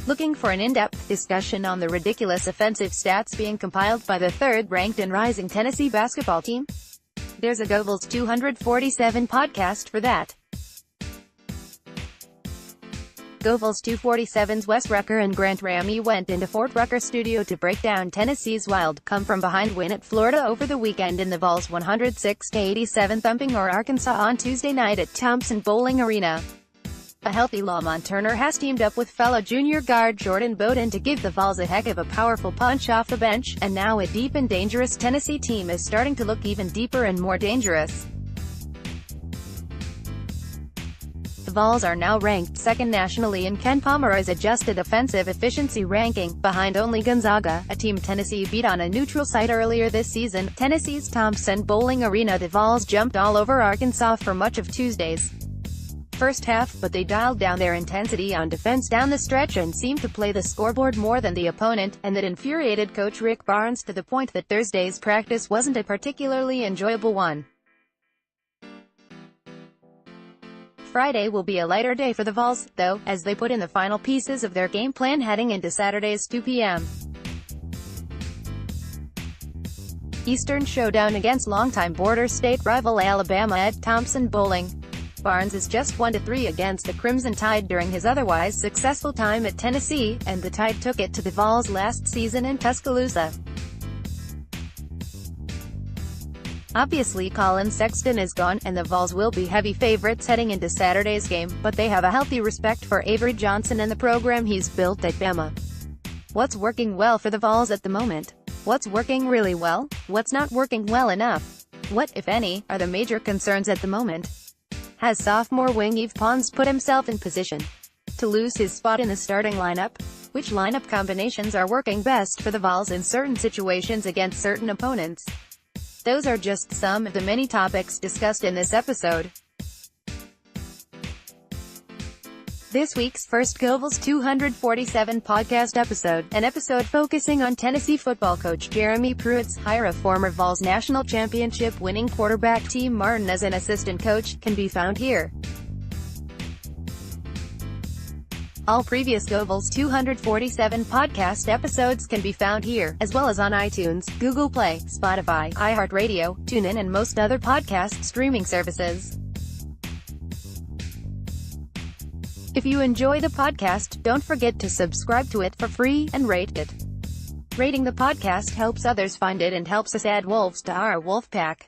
Looking for an in-depth discussion on the ridiculous offensive stats being compiled by the third-ranked and rising Tennessee basketball team? There's a GoVols247 podcast for that. GoVols247's Wes Rucker and Grant Ramey went into Fort Rucker Studio to break down Tennessee's wild come-from-behind win at Florida over the weekend in the Vols 106-87 thumping or Arkansas on Tuesday night at Thompson-Boling Arena. A healthy Lamonte Turner has teamed up with fellow junior guard Jordan Bowden to give the Vols a heck of a powerful punch off the bench, and now a deep and dangerous Tennessee team is starting to look even deeper and more dangerous. The Vols are now ranked second nationally in Ken Pomeroy's adjusted offensive efficiency ranking, behind only Gonzaga, a team Tennessee beat on a neutral site earlier this season. Tennessee's Thompson-Boling Arena. The Vols jumped all over Arkansas for much of Tuesday's first half, but they dialed down their intensity on defense down the stretch and seemed to play the scoreboard more than the opponent, and that infuriated coach Rick Barnes to the point that Thursday's practice wasn't a particularly enjoyable one. Friday will be a lighter day for the Vols, though, as they put in the final pieces of their game plan heading into Saturday's 2 p.m. Eastern showdown against longtime border state rival Alabama at Thompson-Boling. Barnes is just 1-3 against the Crimson Tide during his otherwise successful time at Tennessee, and the Tide took it to the Vols last season in Tuscaloosa. Obviously Colin Sexton is gone, and the Vols will be heavy favorites heading into Saturday's game, but they have a healthy respect for Avery Johnson and the program he's built at Bama. What's working well for the Vols at the moment? What's working really well? What's not working well enough? What, if any, are the major concerns at the moment? Has sophomore wing Yves Pons put himself in position to lose his spot in the starting lineup? Which lineup combinations are working best for the Vols in certain situations against certain opponents? Those are just some of the many topics discussed in this episode. This week's first GoVols247 podcast episode, an episode focusing on Tennessee football coach Jeremy Pruitt's hire of former Vols national championship winning quarterback T. Martin as an assistant coach, can be found here. All previous GoVols247 podcast episodes can be found here, as well as on iTunes, Google Play, Spotify, iHeartRadio, TuneIn and most other podcast streaming services. If you enjoy the podcast, don't forget to subscribe to it for free, and rate it. Rating the podcast helps others find it and helps us add wolves to our wolf pack.